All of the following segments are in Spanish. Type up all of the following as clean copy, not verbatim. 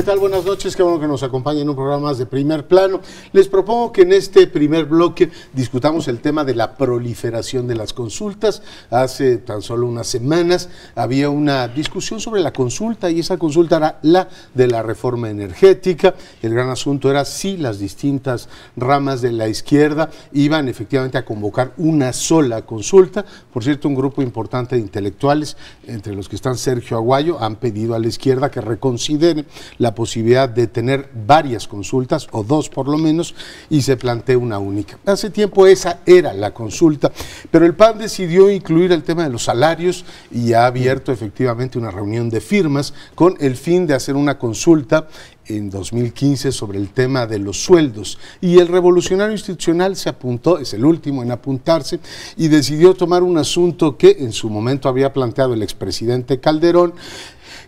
tal? Buenas noches, qué bueno que nos acompañen en un programa más de Primer Plano. Les propongo que en este primer bloque discutamos el tema de la proliferación de las consultas. Hace tan solo unas semanas había una discusión sobre la consulta y esa consulta era la de la reforma energética. El gran asunto era si las distintas ramas de la izquierda iban efectivamente a convocar una sola consulta. Por cierto, un grupo importante de intelectuales, entre los que están Sergio Aguayo, han pedido a la izquierda que reconsidere la posibilidad de tener varias consultas, o dos por lo menos, y se plantea una única. Hace tiempo esa era la consulta, pero el PAN decidió incluir el tema de los salarios y ha abierto efectivamente una reunión de firmas con el fin de hacer una consulta en 2015 sobre el tema de los sueldos, y el Revolucionario Institucional se apuntó, es el último en apuntarse, y decidió tomar un asunto que en su momento había planteado el expresidente Calderón,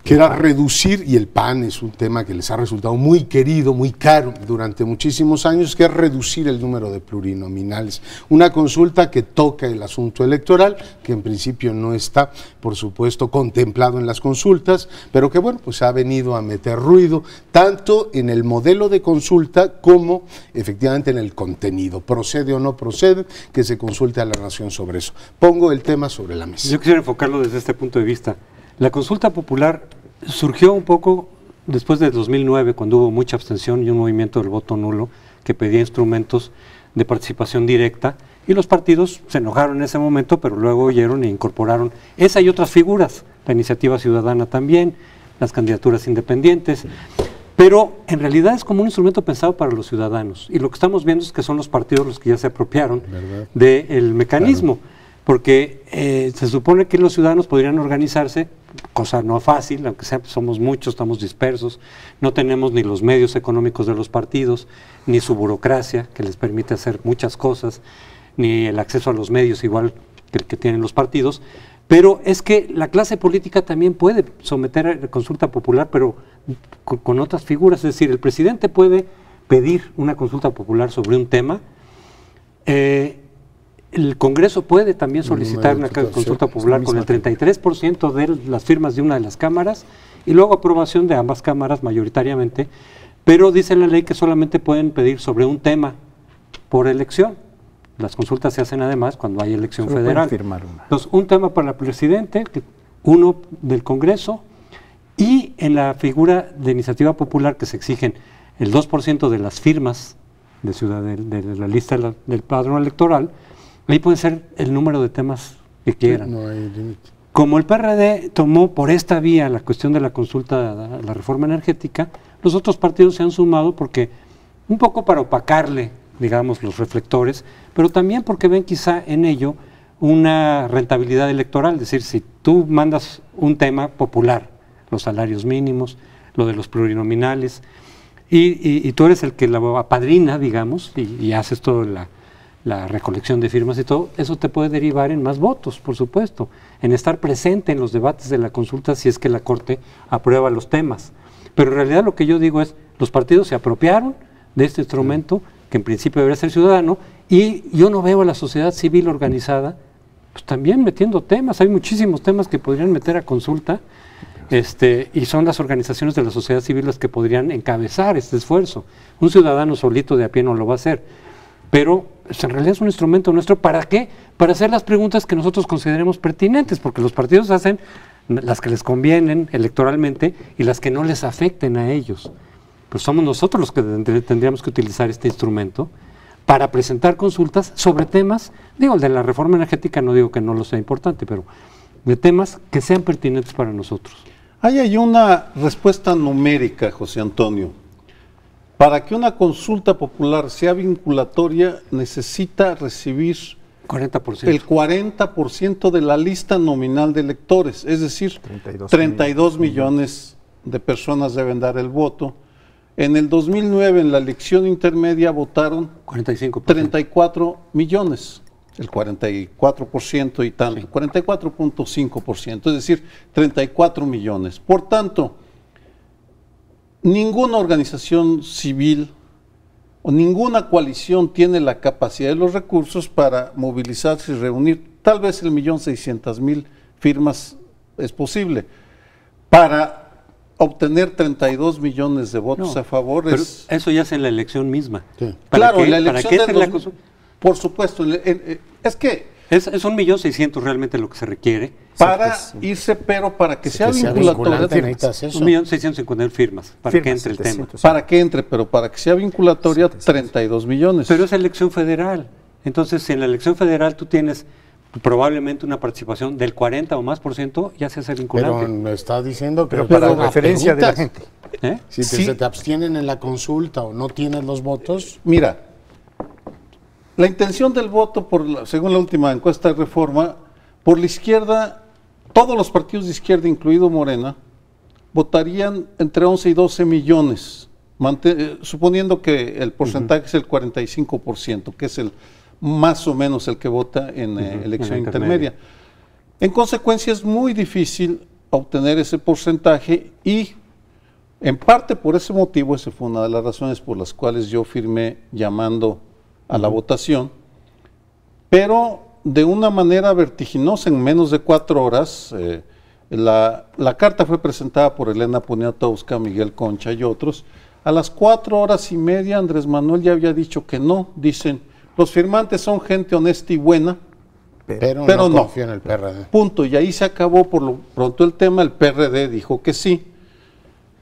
que era reducir, y el PAN es un tema que les ha resultado muy querido, muy caro durante muchísimos años, que es reducir el número de plurinominales. Una consulta que toca el asunto electoral, que en principio no está, por supuesto, contemplado en las consultas, pero que, bueno, pues ha venido a meter ruido, tanto en el modelo de consulta como efectivamente en el contenido. ¿Procede o no procede que se consulte a la nación sobre eso? Pongo el tema sobre la mesa. Yo quisiera enfocarlo desde este punto de vista. La consulta popular surgió un poco después de 2009, cuando hubo mucha abstención y un movimiento del voto nulo que pedía instrumentos de participación directa, y los partidos se enojaron en ese momento, pero luego oyeron e incorporaron esa y otras figuras, la iniciativa ciudadana también, las candidaturas independientes, pero en realidad es como un instrumento pensado para los ciudadanos, y lo que estamos viendo es que son los partidos los que ya se apropiaron del mecanismo. Claro. Porque se supone que los ciudadanos podrían organizarse, cosa no fácil, aunque sea, somos muchos, estamos dispersos, no tenemos ni los medios económicos de los partidos, ni su burocracia, que les permite hacer muchas cosas, ni el acceso a los medios igual que el que tienen los partidos, pero es que la clase política también puede someter a consulta popular, pero con otras figuras, es decir, el presidente puede pedir una consulta popular sobre un tema, el Congreso puede también solicitar una consulta popular con el 33% de las firmas de una de las cámaras y luego aprobación de ambas cámaras mayoritariamente, pero dice la ley que solamente pueden pedir sobre un tema por elección. Las consultas se hacen además cuando hay elección federal. Entonces, un tema para el presidente, uno del Congreso, y en la figura de iniciativa popular que se exigen el 2% de las firmas de la lista del padrón electoral. Ahí puede ser el número de temas que quieran. No hay límite. Como el PRD tomó por esta vía la cuestión de la consulta a la reforma energética, los otros partidos se han sumado porque, un poco para opacarle, digamos, los reflectores, pero también porque ven quizá en ello una rentabilidad electoral. Es decir, si tú mandas un tema popular, los salarios mínimos, lo de los plurinominales, y tú eres el que la apadrina, digamos, y haces todo la recolección de firmas y todo, eso te puede derivar en más votos, por supuesto, en estar presente en los debates de la consulta si es que la Corte aprueba los temas. Pero en realidad lo que yo digo es, los partidos se apropiaron de este instrumento, que en principio debería ser ciudadano, y yo no veo a la sociedad civil organizada, pues también metiendo temas. Hay muchísimos temas que podrían meter a consulta, y son las organizaciones de la sociedad civil las que podrían encabezar este esfuerzo. Un ciudadano solito de a pie no lo va a hacer. Pero pues, en realidad es un instrumento nuestro. ¿Para qué? Para hacer las preguntas que nosotros consideremos pertinentes, porque los partidos hacen las que les convienen electoralmente y las que no les afecten a ellos. Pues somos nosotros los que tendríamos que utilizar este instrumento para presentar consultas sobre temas, digo, el de la reforma energética no digo que no lo sea importante, pero de temas que sean pertinentes para nosotros. Hay una respuesta numérica, José Antonio. Para que una consulta popular sea vinculatoria, necesita recibir 40%. El 40% de la lista nominal de electores, es decir, 32 millones de personas deben dar el voto. En el 2009, en la elección intermedia, votaron 34 millones, el 44% y tanto, sí. 44.5%, es decir, 34 millones. Por tanto, ninguna organización civil o ninguna coalición tiene la capacidad y los recursos para movilizarse y reunir, tal vez 1.600.000 firmas es posible, para obtener 32 millones de votos a favor. Pero eso ya es en la elección misma. Sí. Claro, en la elección por supuesto. Es que es 1.600.000 realmente lo que se requiere. Para irse, pero para que sea vinculatoria. 1.650.000 firmas para que entre el tema. Para que entre, pero para que sea vinculatoria, 32 millones. Pero es elección federal. Entonces, si en la elección federal tú tienes probablemente una participación del 40 o más %, ya se hace vinculante. Pero me está diciendo que para la referencia de la gente. Si se te abstienen en la consulta o no tienes los votos. Mira, la intención del voto, según la última encuesta de Reforma, por la izquierda, todos los partidos de izquierda, incluido Morena, votarían entre 11 y 12 millones, suponiendo que el porcentaje es el 45%, que es el más o menos el que vota en elección intermedia. En consecuencia, es muy difícil obtener ese porcentaje y, en parte por ese motivo, esa fue una de las razones por las cuales yo firmé llamando a la votación, pero de una manera vertiginosa, en menos de 4 horas, la carta fue presentada por Elena Poniatowska, Miguel Concha y otros. A las 4:30 Andrés Manuel ya había dicho que no, dicen, los firmantes son gente honesta y buena, pero no confío en el PRD. Punto, y ahí se acabó por lo pronto el tema, el PRD dijo que sí.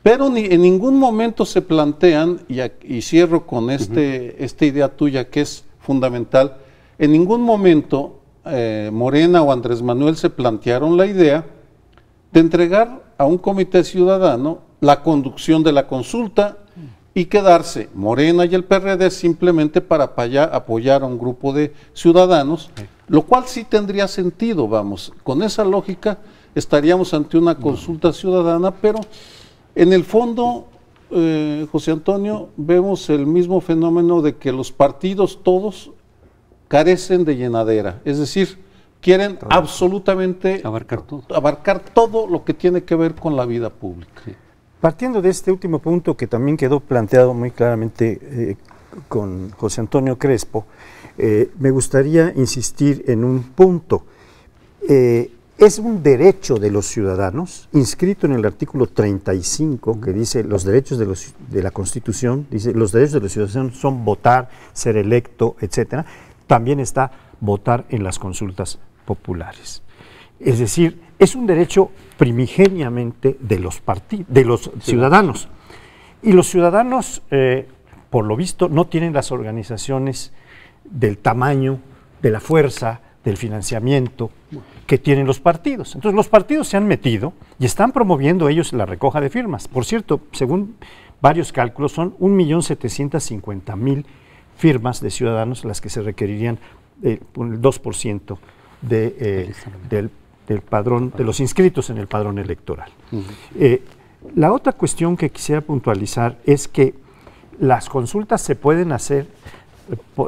Pero en ningún momento se plantean, y cierro con esta idea tuya que es fundamental, en ningún momento Morena o Andrés Manuel se plantearon la idea de entregar a un comité ciudadano la conducción de la consulta y quedarse Morena y el PRD simplemente para apoyar a un grupo de ciudadanos, lo cual sí tendría sentido, vamos, con esa lógica estaríamos ante una consulta ciudadana, pero en el fondo, José Antonio, vemos el mismo fenómeno de que los partidos todos carecen de llenadera, es decir, quieren absolutamente abarcar todo lo que tiene que ver con la vida pública. Sí. Partiendo de este último punto que también quedó planteado muy claramente con José Antonio Crespo, me gustaría insistir en un punto. Es un derecho de los ciudadanos, inscrito en el artículo 35, que dice los derechos de la Constitución, dice los derechos de los ciudadanos son votar, ser electo, etcétera. También está votar en las consultas populares. Es decir, es un derecho primigeniamente de los ciudadanos. Y los ciudadanos, por lo visto, no tienen las organizaciones del tamaño, de la fuerza, del financiamiento que tienen los partidos. Entonces los partidos se han metido y están promoviendo ellos la recoja de firmas. Por cierto, según varios cálculos, son 1.750.000 firmas de ciudadanos las que se requerirían por el 2% del padrón, de los inscritos en el padrón electoral. La otra cuestión que quisiera puntualizar es que las consultas se pueden hacer,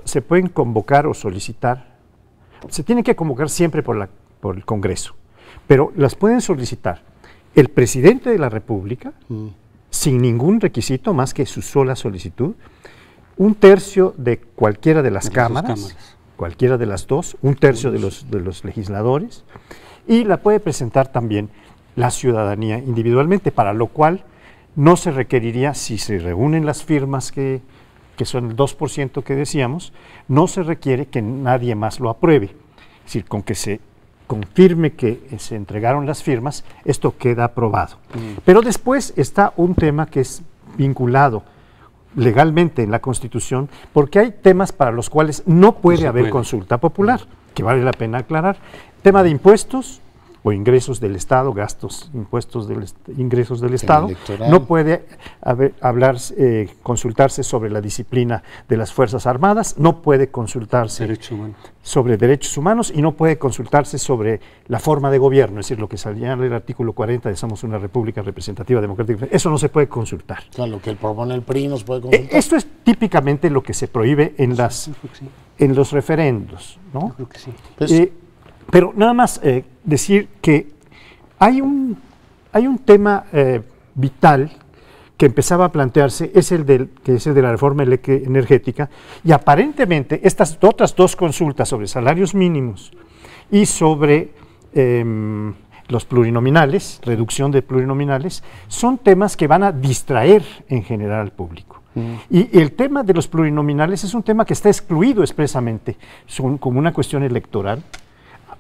se pueden convocar o solicitar, se tienen que convocar siempre por el Congreso, pero las pueden solicitar el presidente de la República sin ningún requisito más que su sola solicitud, 1/3 de cualquiera de las cámaras, cualquiera de las dos, 1/3 de los legisladores, y la puede presentar también la ciudadanía individualmente, para lo cual no se requeriría, si se reúnen las firmas que son el 2% que decíamos, no se requiere que nadie más lo apruebe. Es decir, con que se confirme que se entregaron las firmas, esto queda aprobado. Pero después está un tema que es vinculado legalmente en la Constitución, porque hay temas para los cuales no puede haber consulta popular, que vale la pena aclarar. Tema de impuestos o ingresos del Estado, gastos, impuestos ingresos del Estado, no puede consultarse sobre la disciplina de las Fuerzas Armadas, no puede consultarse sobre derechos humanos y no puede consultarse sobre la forma de gobierno, es decir, lo que salía en el artículo 40 de Somos una República Representativa Democrática, eso no se puede consultar. Claro, lo que propone el PRI no se puede consultar. Esto es típicamente lo que se prohíbe en los referendos, ¿no? Creo que sí. Pero nada más decir que hay un tema vital que empezaba a plantearse, es el de la reforma energética, y aparentemente estas otras dos consultas sobre salarios mínimos y sobre los plurinominales, reducción de plurinominales, son temas que van a distraer en general al público. Y el tema de los plurinominales es un tema que está excluido expresamente como una cuestión electoral,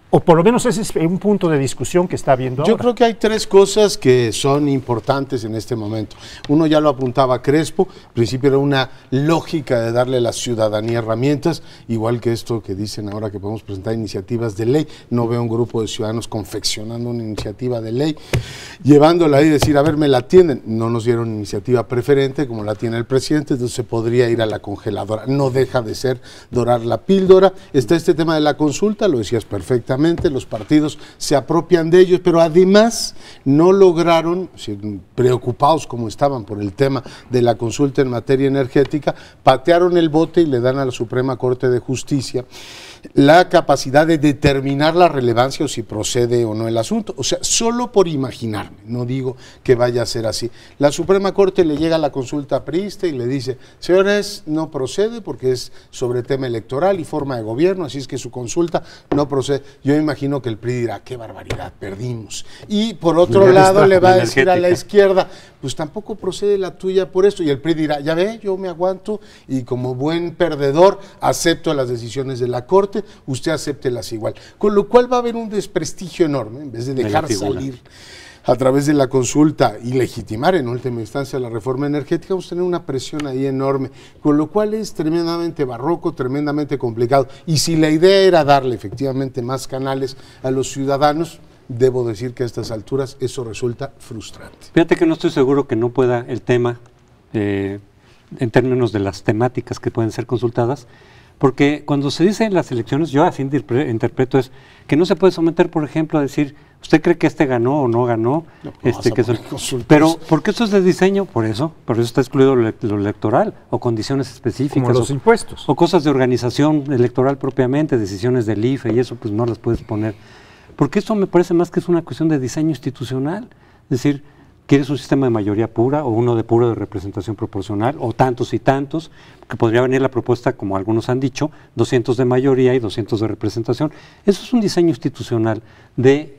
o por lo menos ese es un punto de discusión que está habiendo ahora. Yo creo que hay tres cosas que son importantes en este momento. Uno ya lo apuntaba Crespo, al principio era una lógica de darle a la ciudadanía herramientas, igual que esto que dicen ahora que podemos presentar iniciativas de ley. No veo un grupo de ciudadanos confeccionando una iniciativa de ley, llevándola ahí y decir, a ver, me la atienden. No nos dieron iniciativa preferente como la tiene el presidente, entonces se podría ir a la congeladora. No deja de ser dorar la píldora. Está este tema de la consulta, lo decías perfectamente. Los partidos se apropian de ellos, pero además no lograron, preocupados como estaban por el tema de la consulta en materia energética, patearon el bote y le dan a la Suprema Corte de Justicia la capacidad de determinar la relevancia o si procede o no el asunto. O sea, solo por imaginarme, no digo que vaya a ser así. La Suprema Corte le llega a la consulta priista y le dice, señores, no procede porque es sobre tema electoral y forma de gobierno, así es que su consulta no procede. Yo imagino que el PRI dirá, qué barbaridad, perdimos. Y por otro lado le va a decir a la izquierda, pues tampoco procede la tuya por esto. Y el PRI dirá, ya ve, yo me aguanto y como buen perdedor acepto las decisiones de la Corte, usted acéptelas igual. Con lo cual va a haber un desprestigio enorme, en vez de dejar salir a través de la consulta y legitimar en última instancia la reforma energética, vamos a tener una presión ahí enorme, con lo cual es tremendamente barroco, tremendamente complicado. Y si la idea era darle efectivamente más canales a los ciudadanos, debo decir que a estas alturas eso resulta frustrante. Fíjate que no estoy seguro que no pueda el tema, en términos de las temáticas que pueden ser consultadas, porque cuando se dice en las elecciones, yo así interpreto es que no se puede someter, por ejemplo, a decir, ¿usted cree que este ganó o no ganó? Pero, porque eso es de diseño, por eso está excluido lo electoral, o condiciones específicas. Como los impuestos. O cosas de organización electoral propiamente, decisiones del IFE, y eso pues no las puedes poner. Porque eso me parece más que es una cuestión de diseño institucional, es decir, ¿quieres un sistema de mayoría pura o uno de puro de representación proporcional o tantos y tantos? Que podría venir la propuesta, como algunos han dicho, 200 de mayoría y 200 de representación. Eso es un diseño institucional de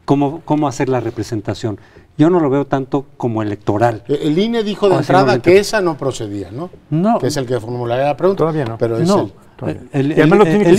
cómo hacer la representación. Yo no lo veo tanto como electoral. El INE dijo de entrada que esa no procedía, ¿no? No. Que es el que formularía la pregunta. Todavía no. Pero es no. El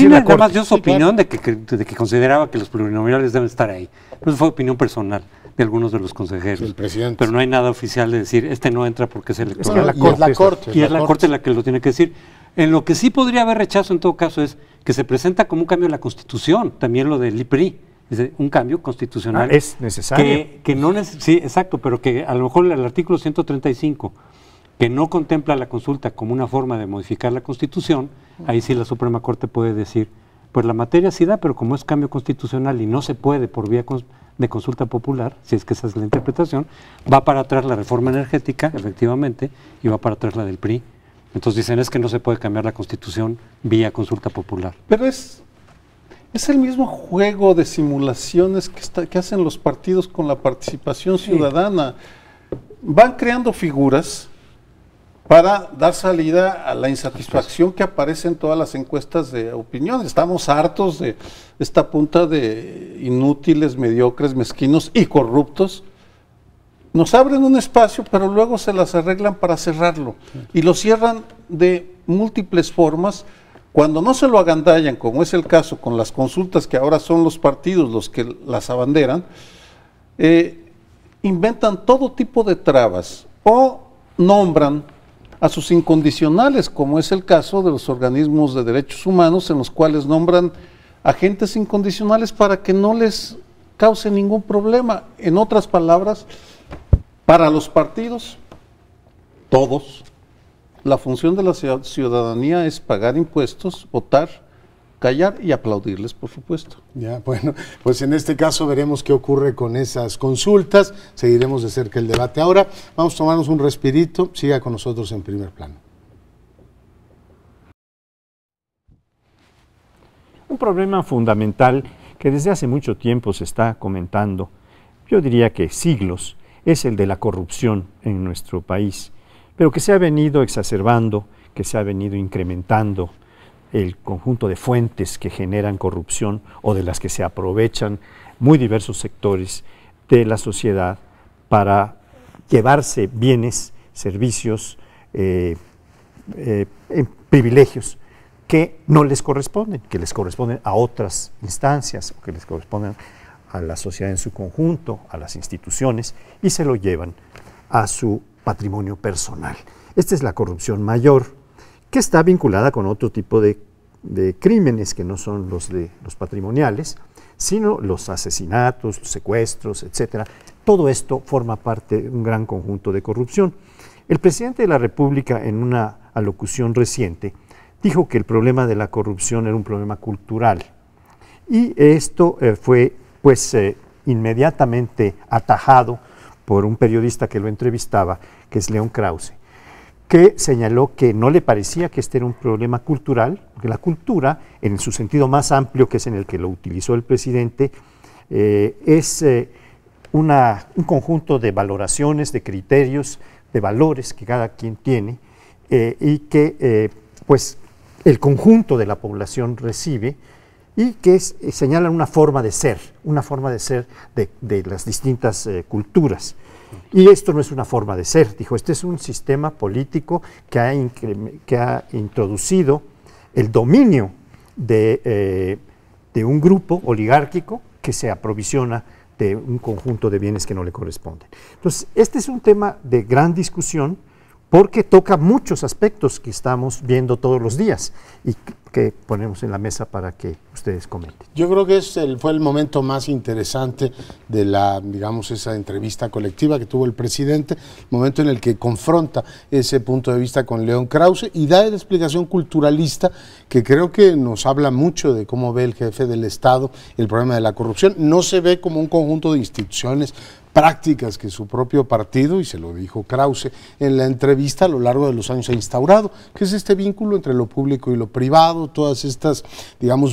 INE además dio su opinión de que consideraba que los plurinominales deben estar ahí. Eso fue opinión personal de algunos de los consejeros. El presidente. Pero no hay nada oficial de decir, este no entra porque es electoral. Es la Corte. Y es la Corte la que lo tiene que decir. En lo que sí podría haber rechazo en todo caso es que se presenta como un cambio en la Constitución, también lo del PRI. Es decir, un cambio constitucional. Es necesario. Sí, exacto, pero que a lo mejor el artículo 135, que no contempla la consulta como una forma de modificar la Constitución, ahí sí la Suprema Corte puede decir, pues la materia sí da, pero como es cambio constitucional y no se puede por vía de consulta popular, si es que esa es la interpretación, va para atrás la reforma energética, efectivamente, y va para atrás la del PRI. Entonces dicen, es que no se puede cambiar la Constitución vía consulta popular. Pero es el mismo juego de simulaciones que hacen los partidos con la participación ciudadana. Van creando figuras para dar salida a la insatisfacción que aparece en todas las encuestas de opinión. Estamos hartos de esta punta de inútiles, mediocres, mezquinos y corruptos. Nos abren un espacio, pero luego se las arreglan para cerrarlo. Y lo cierran de múltiples formas. Cuando no se lo agandallan, como es el caso con las consultas, que ahora son los partidos los que las abanderan, inventan todo tipo de trabas o nombran a sus incondicionales, como es el caso de los organismos de derechos humanos, en los cuales nombran agentes incondicionales para que no les cause ningún problema. En otras palabras, para los partidos, todos, la función de la ciudadanía es pagar impuestos, votar, callar y aplaudirles, por supuesto. Ya, bueno, pues en este caso veremos qué ocurre con esas consultas, seguiremos de cerca el debate. Ahora vamos a tomarnos un respirito, siga con nosotros en Primer Plano. Un problema fundamental que desde hace mucho tiempo se está comentando, yo diría que siglos, es el de la corrupción en nuestro país, pero que se ha venido exacerbando, que se ha venido incrementando el conjunto de fuentes que generan corrupción o de las que se aprovechan muy diversos sectores de la sociedad para llevarse bienes, servicios, privilegios que no les corresponden, que les corresponden a otras instancias, o que les corresponden a la sociedad en su conjunto, a las instituciones, y se lo llevan a su patrimonio personal. Esta es la corrupción mayor, que está vinculada con otro tipo de crímenes que no son los patrimoniales, sino los asesinatos, los secuestros, etcétera. Todo esto forma parte de un gran conjunto de corrupción. El presidente de la República, en una alocución reciente, dijo que el problema de la corrupción era un problema cultural. Y esto fue inmediatamente atajado por un periodista que lo entrevistaba, que es León Krause, que señaló que no le parecía que este era un problema cultural, porque la cultura, en su sentido más amplio, que es en el que lo utilizó el presidente, es un conjunto de valoraciones, de criterios, de valores que cada quien tiene, y que el conjunto de la población recibe, y que señalan una forma de ser de las distintas culturas. Y esto no es una forma de ser, dijo, este es un sistema político que ha introducido el dominio de un grupo oligárquico que se aprovisiona de un conjunto de bienes que no le corresponden. Entonces, este es un tema de gran discusión porque toca muchos aspectos que estamos viendo todos los días y que ponemos en la mesa para que ustedes comenten. Yo creo que fue el momento más interesante de esa entrevista colectiva que tuvo el presidente, el momento en el que confronta ese punto de vista con León Krause y da la explicación culturalista que creo que nos habla mucho de cómo ve el jefe del Estado el problema de la corrupción. No se ve como un conjunto de instituciones prácticas que su propio partido, y se lo dijo Krause en la entrevista, a lo largo de los años ha instaurado, que es este vínculo entre lo público y lo privado, todas estas,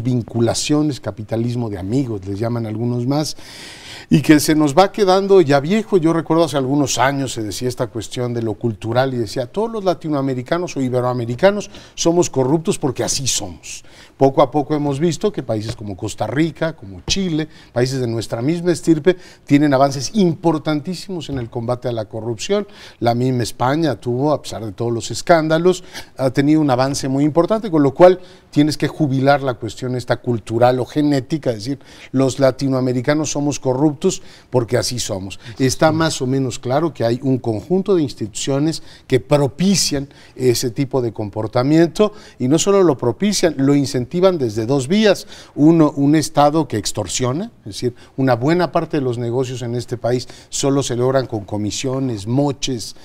vinculaciones, capitalismo de amigos, les llaman algunos más, y que se nos va quedando ya viejo. Yo recuerdo hace algunos años se decía esta cuestión de lo cultural y decía, todos los latinoamericanos o iberoamericanos somos corruptos porque así somos. Poco a poco hemos visto que países como Costa Rica, como Chile, países de nuestra misma estirpe, tienen avances importantísimos en el combate a la corrupción. La misma España tuvo, a pesar de todos los escándalos, ha tenido un avance muy importante, con lo cual tienes que jubilar la cuestión esta cultural o genética, es decir, los latinoamericanos somos corruptos porque así somos. Está más o menos claro que hay un conjunto de instituciones que propician ese tipo de comportamiento, y no solo lo propician, lo incentivan desde dos vías. Uno, un Estado que extorsiona, es decir, una buena parte de los negocios en este país solo se logran con comisiones, moches,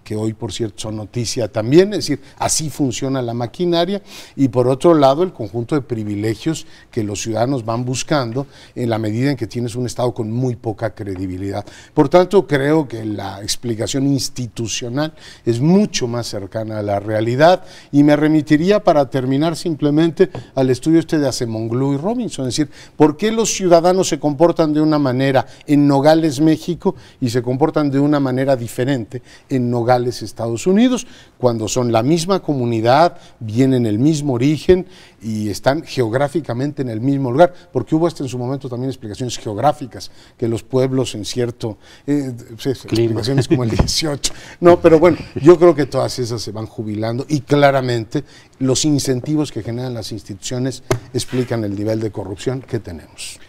que hoy por cierto son noticia también, es decir, así funciona la maquinaria, y por otro lado el conjunto de privilegios que los ciudadanos van buscando en la medida en que tienes un Estado con muy poca credibilidad. Por tanto, creo que la explicación institucional es mucho más cercana a la realidad, y me remitiría para terminar simplemente al estudio de Acemoglu y Robinson, es decir, ¿por qué los ciudadanos se comportan de una manera en Nogales, México, y se comportan de una manera diferente en Nogales, Estados Unidos, cuando son la misma comunidad, vienen el mismo origen y están geográficamente en el mismo lugar? Porque hubo en su momento también explicaciones geográficas, que los pueblos en cierto, explicaciones como el 18, no, pero bueno, yo creo que todas esas se van jubilando, y claramente los incentivos que generan las instituciones explican el nivel de corrupción que tenemos.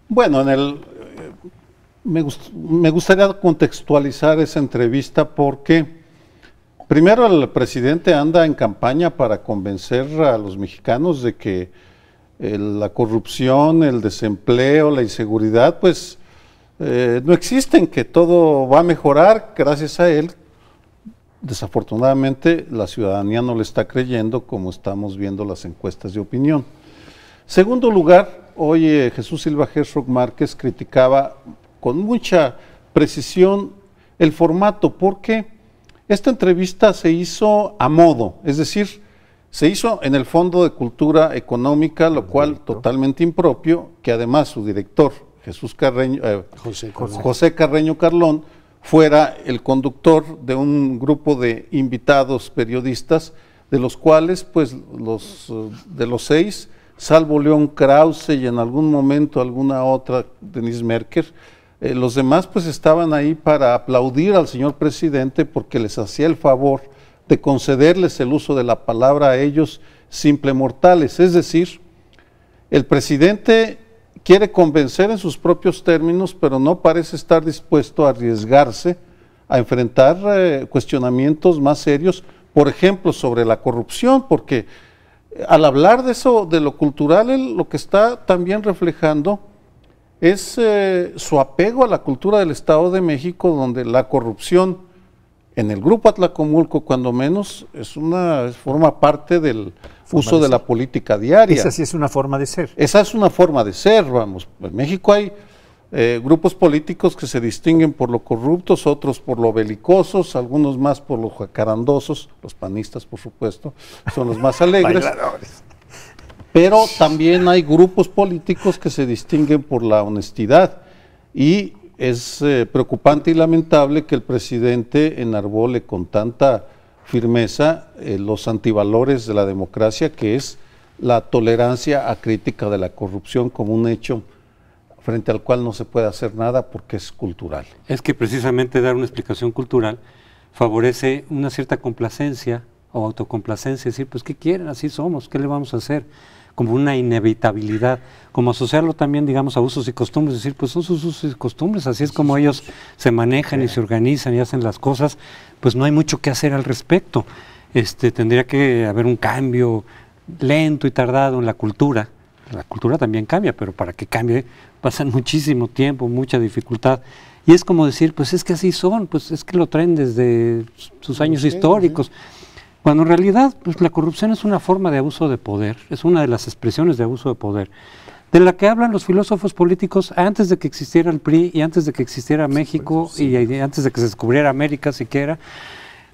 Bueno, me gustaría contextualizar esa entrevista porque primero el presidente anda en campaña para convencer a los mexicanos de que la corrupción, el desempleo, la inseguridad, pues no existen, que todo va a mejorar gracias a él. Desafortunadamente la ciudadanía no le está creyendo, como estamos viendo las encuestas de opinión. Segundo lugar, hoy Jesús Silva Herzog Márquez criticaba con mucha precisión el formato, porque esta entrevista se hizo a modo, es decir, se hizo en el Fondo de Cultura Económica, lo cual totalmente impropio, que además su director, José Carreño Carlón, fuera el conductor de un grupo de invitados periodistas de los cuales, pues, de los 6, salvo León Krause y en algún momento alguna otra, Denise Merker, los demás pues estaban ahí para aplaudir al señor presidente porque les hacía el favor de concederles el uso de la palabra a ellos, simple mortales. Es decir, el presidente quiere convencer en sus propios términos, pero no parece estar dispuesto a arriesgarse a enfrentar cuestionamientos más serios, por ejemplo, sobre la corrupción, porque al hablar de eso, de lo cultural, él lo que está también reflejando es su apego a la cultura del Estado de México, donde la corrupción en el Grupo Atlacomulco, cuando menos, forma parte del uso de la política diaria. Esa sí es una forma de ser. Esa es una forma de ser, vamos. En México hay grupos políticos que se distinguen por lo corruptos, otros por lo belicosos, algunos más por lo jacarandosos, los panistas, por supuesto, son los más alegres. Pero también hay grupos políticos que se distinguen por la honestidad, y es preocupante y lamentable que el presidente enarbole con tanta firmeza los antivalores de la democracia, que es la tolerancia a crítica de la corrupción como un hecho frente al cual no se puede hacer nada porque es cultural. Es que precisamente dar una explicación cultural favorece una cierta complacencia o autocomplacencia, decir, pues ¿qué quieren? Así somos, ¿qué le vamos a hacer? Como una inevitabilidad, como asociarlo también, digamos, a usos y costumbres, decir, pues son sus usos y costumbres, así es como ellos se manejan y se organizan y hacen las cosas, pues no hay mucho que hacer al respecto. Tendría que haber un cambio lento y tardado en la cultura también cambia, pero para que cambie pasan muchísimo tiempo, mucha dificultad, y es como decir, pues es que así son, pues es que lo traen desde sus años históricos. Cuando en realidad pues, la corrupción es una forma de abuso de poder, es una de las expresiones de abuso de poder, de la que hablan los filósofos políticos antes de que existiera el PRI y antes de que existiera México y antes de que se descubriera América siquiera,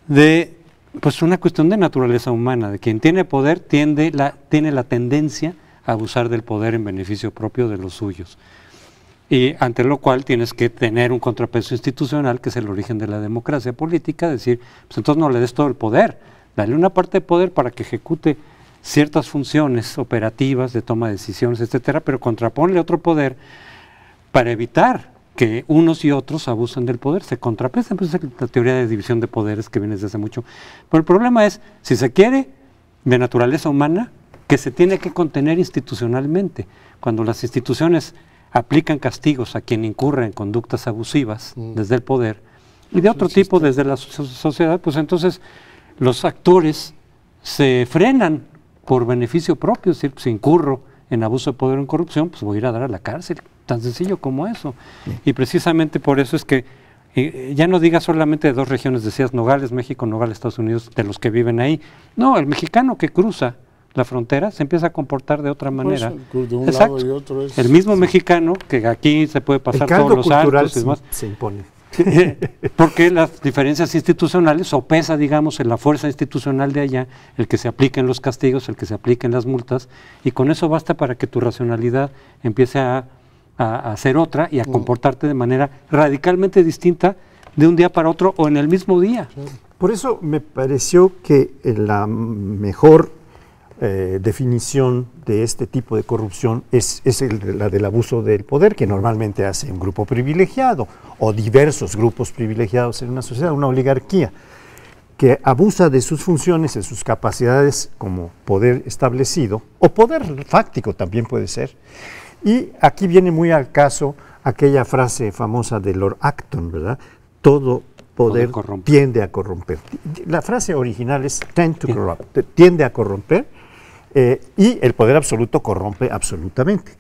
de pues una cuestión de naturaleza humana, de quien tiene poder tiene la tendencia a abusar del poder en beneficio propio de los suyos. Y ante lo cual tienes que tener un contrapeso institucional, que es el origen de la democracia política, decir, pues entonces no le des todo el poder, dale una parte de poder para que ejecute ciertas funciones operativas de toma de decisiones, etcétera, pero contraponle otro poder para evitar que unos y otros abusen del poder, se contrapesan. Pues es la teoría de división de poderes que viene desde hace mucho. Pero el problema es, si se quiere de naturaleza humana, que se tiene que contener institucionalmente. Cuando las instituciones aplican castigos a quien incurre en conductas abusivas desde el poder y de otro tipo desde la sociedad, pues entonces los actores se frenan por beneficio propio, es decir, si incurro en abuso de poder o en corrupción, pues voy a ir a dar a la cárcel, tan sencillo como eso. Y precisamente por eso es que ya no diga solamente de dos regiones, decías Nogales, México, Nogales, Estados Unidos, de los que viven ahí. No, el mexicano que cruza la frontera se empieza a comportar de otra manera. Pues, de un lado y otro es, el mismo mexicano que aquí se puede pasar todos los altos y demás. Se impone. Porque las diferencias institucionales sopesa, digamos, en la fuerza institucional de allá, el que se apliquen los castigos, el que se apliquen las multas, y con eso basta para que tu racionalidad empiece a ser otra y a comportarte de manera radicalmente distinta de un día para otro o en el mismo día. Por eso me pareció que la mejor definición de este tipo de corrupción es la del abuso del poder, que normalmente hace un grupo privilegiado o diversos grupos privilegiados en una sociedad, una oligarquía, que abusa de sus funciones, de sus capacidades como poder establecido, o poder fáctico también puede ser. Y aquí viene muy al caso aquella frase famosa de Lord Acton, ¿verdad? Todo poder tiende a corromper. La frase original es tend to corrupt, tiende a corromper. Y el poder absoluto corrompe absolutamente.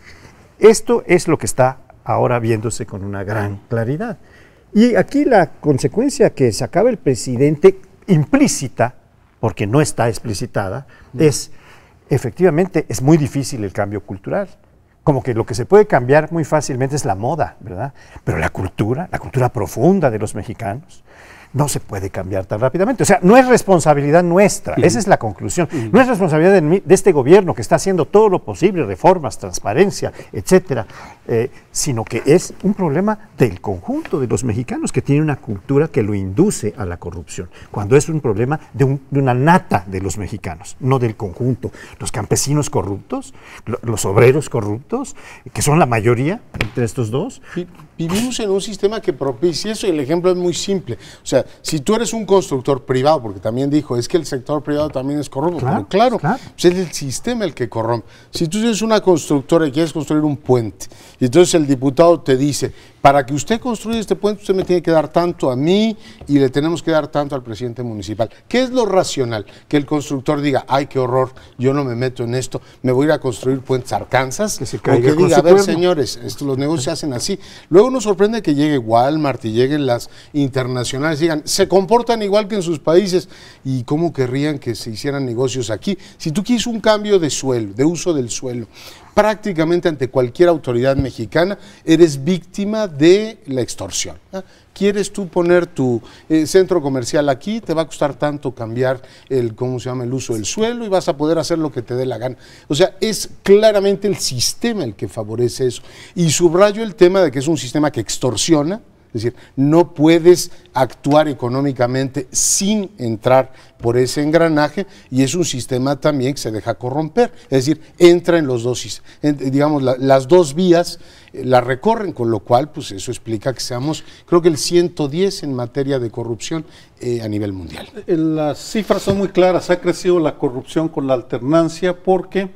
Esto es lo que está ahora viéndose con una gran claridad. Y aquí la consecuencia que sacaba el presidente implícita, porque no está explicitada, es efectivamente es muy difícil el cambio cultural. Como que lo que se puede cambiar muy fácilmente es la moda, ¿verdad? Pero la cultura profunda de los mexicanos, no se puede cambiar tan rápidamente. O sea, no es responsabilidad nuestra, esa es la conclusión. No es responsabilidad de este gobierno que está haciendo todo lo posible, reformas, transparencia, etcétera, sino que es un problema del conjunto de los mexicanos que tienen una cultura que lo induce a la corrupción, cuando es un problema de una nata de los mexicanos, no del conjunto. Los campesinos corruptos, los obreros corruptos, que son la mayoría entre estos dos. Vivimos en un sistema que propicia eso y el ejemplo es muy simple. O sea, si tú eres un constructor privado, porque también dijo, es que el sector privado también es corrupto. Claro, pero claro. Pues es el sistema el que corrompe. Si tú eres una constructora y quieres construir un puente, y entonces el diputado te dice, para que usted construya este puente, usted me tiene que dar tanto a mí y le tenemos que dar tanto al presidente municipal. ¿Qué es lo racional? Que el constructor diga, ay, qué horror, yo no me meto en esto, me voy a ir a construir puentes a Arkansas, que se o caiga que con diga, su a ver, cuerno. señores, los negocios se hacen así. Luego nos sorprende que llegue Walmart y lleguen las internacionales y digan, se comportan igual que en sus países, y cómo querrían que se hicieran negocios aquí. Si tú quieres un cambio de suelo, de uso del suelo, prácticamente ante cualquier autoridad mexicana, eres víctima de la extorsión. ¿Quieres tú poner tu centro comercial aquí? Te va a costar tanto cambiar el uso del suelo y vas a poder hacer lo que te dé la gana. O sea, es claramente el sistema el que favorece eso. Y subrayo el tema de que es un sistema que extorsiona. Es decir, no puedes actuar económicamente sin entrar por ese engranaje, y es un sistema también que se deja corromper. Es decir, entra en los dos, digamos, las dos vías la recorren, con lo cual, pues eso explica que seamos, creo que el 110 en materia de corrupción a nivel mundial. Las cifras son muy claras, ha crecido la corrupción con la alternancia porque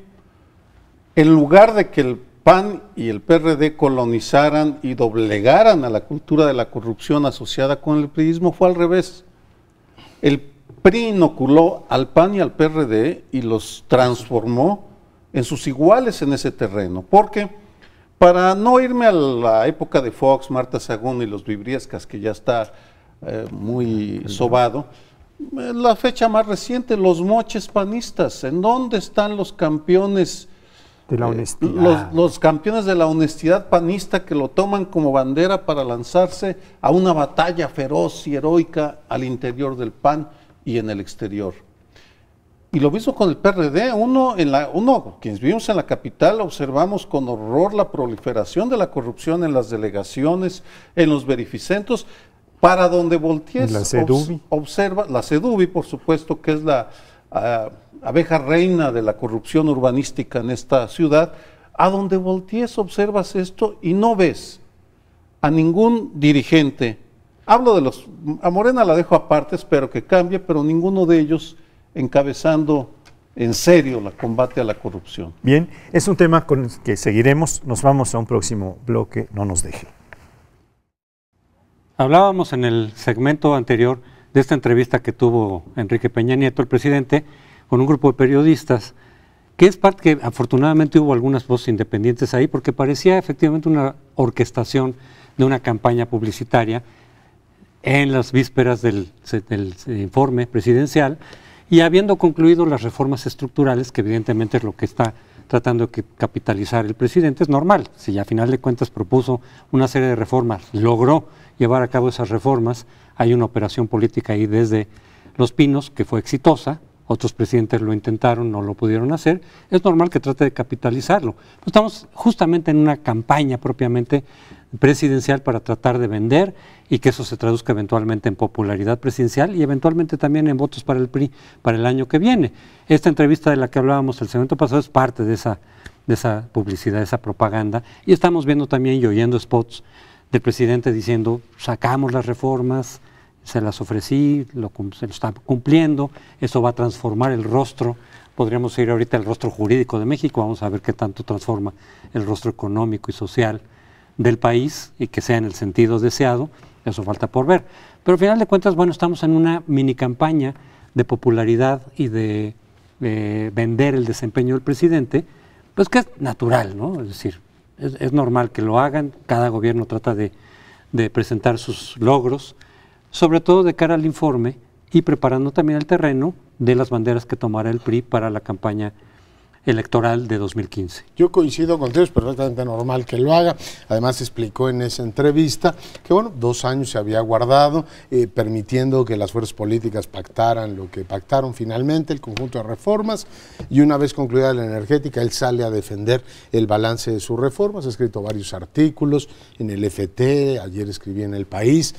en lugar de que el PAN y el PRD colonizaran y doblegaran a la cultura de la corrupción asociada con el priismo, fue al revés. El PRI inoculó al PAN y al PRD y los transformó en sus iguales en ese terreno, porque para no irme a la época de Fox, Marta Sagún y los Vibriescas, que ya está muy sobado, la fecha más reciente, los moches panistas, ¿en dónde están los campeones de la honestidad? Los campeones de la honestidad panista que lo toman como bandera para lanzarse a una batalla feroz y heroica al interior del PAN y en el exterior. Y lo mismo con el PRD, quienes vivimos en la capital, observamos con horror la proliferación de la corrupción en las delegaciones, en los verificentos, para donde voltees, la CEDUBI. Observa, la CEDUBI, por supuesto, que es la abeja reina de la corrupción urbanística en esta ciudad. A donde voltees observas esto y no ves a ningún dirigente. Hablo de a Morena la dejo aparte, espero que cambie, pero ninguno de ellos encabezando en serio el combate a la corrupción. Bien, es un tema con el que seguiremos. Nos vamos a un próximo bloque, no nos deje. Hablábamos en el segmento anterior de esta entrevista que tuvo Enrique Peña Nieto, el presidente, con un grupo de periodistas, que es parte que afortunadamente hubo algunas voces independientes ahí, porque parecía efectivamente una orquestación de una campaña publicitaria en las vísperas del informe presidencial, y habiendo concluido las reformas estructurales, que evidentemente es lo que está tratando de capitalizar el presidente, es normal. Si ya a final de cuentas propuso una serie de reformas, logró llevar a cabo esas reformas, hay una operación política ahí desde Los Pinos que fue exitosa, otros presidentes lo intentaron, no lo pudieron hacer, es normal que trate de capitalizarlo. Pues estamos justamente en una campaña propiamente presidencial para tratar de vender y que eso se traduzca eventualmente en popularidad presidencial y eventualmente también en votos para el PRI para el año que viene. Esta entrevista de la que hablábamos el segmento pasado es parte de esa publicidad, de esa propaganda, y estamos viendo también y oyendo spots del presidente diciendo, sacamos las reformas, se las ofrecí, se lo está cumpliendo, eso va a transformar el rostro, podríamos ir ahorita al rostro jurídico de México, vamos a ver qué tanto transforma el rostro económico y social del país y que sea en el sentido deseado, eso falta por ver. Pero al final de cuentas, bueno, estamos en una mini campaña de popularidad y de vender el desempeño del presidente, pues que es natural, ¿no? Es decir, es normal que lo hagan, cada gobierno trata de presentar sus logros, sobre todo de cara al informe y preparando también el terreno de las banderas que tomará el PRI para la campaña electoral de 2015. Yo coincido contigo, es perfectamente normal que lo haga. Además explicó en esa entrevista que, bueno, 2 años se había guardado, permitiendo que las fuerzas políticas pactaran lo que pactaron finalmente, el conjunto de reformas, y una vez concluida la energética, él sale a defender el balance de sus reformas. Ha escrito varios artículos en el FT, ayer escribí en El País,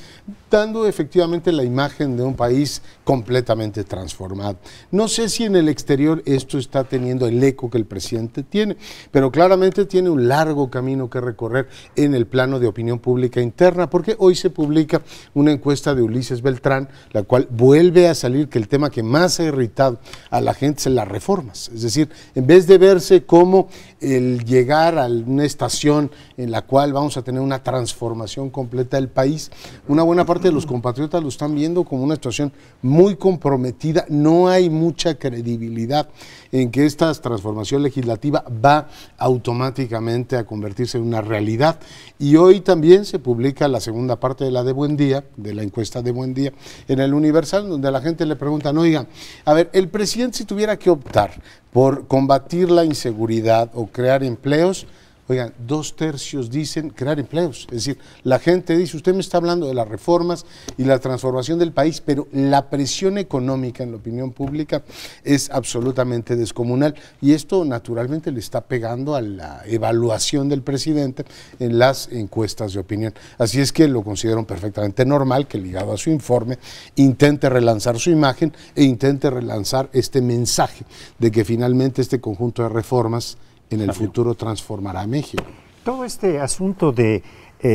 dando efectivamente la imagen de un país completamente transformado. No sé si en el exterior esto está teniendo el eco que el presidente tiene, pero claramente tiene un largo camino que recorrer en el plano de opinión pública interna, porque hoy se publica una encuesta de Ulises Beltrán, la cual vuelve a salir que el tema que más ha irritado a la gente es las reformas. Es decir, en vez de verse como el llegar a una estación en la cual vamos a tener una transformación completa del país, una buena parte de los compatriotas lo están viendo como una situación muy comprometida. No hay mucha credibilidad en que esta transformación legislativa va automáticamente a convertirse en una realidad. Y hoy también se publica la segunda parte de la de Buen Día, de la encuesta de Buen Día, en el Universal, donde a la gente le preguntan, oigan, a ver, el presidente si tuviera que optar por combatir la inseguridad o crear empleos, oigan, 2/3 dicen crear empleos. Es decir, la gente dice, usted me está hablando de las reformas y la transformación del país, pero la presión económica en la opinión pública es absolutamente descomunal, y esto naturalmente le está pegando a la evaluación del presidente en las encuestas de opinión. Así es que lo considero perfectamente normal que, ligado a su informe, intente relanzar su imagen e intente relanzar este mensaje de que finalmente este conjunto de reformas en el futuro transformará a México. Todo este asunto de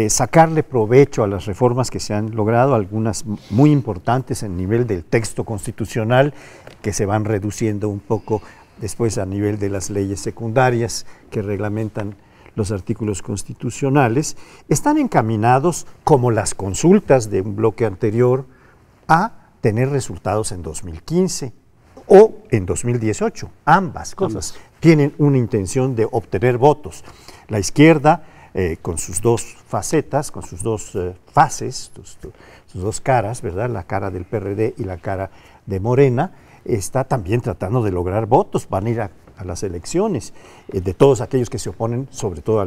sacarle provecho a las reformas que se han logrado, algunas muy importantes en nivel del texto constitucional, que se van reduciendo un poco después a nivel de las leyes secundarias que reglamentan los artículos constitucionales, están encaminados, como las consultas de un bloque anterior, a tener resultados en 2015 o en 2018, ambas cosas. Tienen una intención de obtener votos. La izquierda, con sus dos facetas, con sus dos fases, sus dos caras, ¿verdad? La cara del PRD y la cara de Morena, está también tratando de lograr votos. Van a ir a las elecciones, de todos aquellos que se oponen, sobre todo a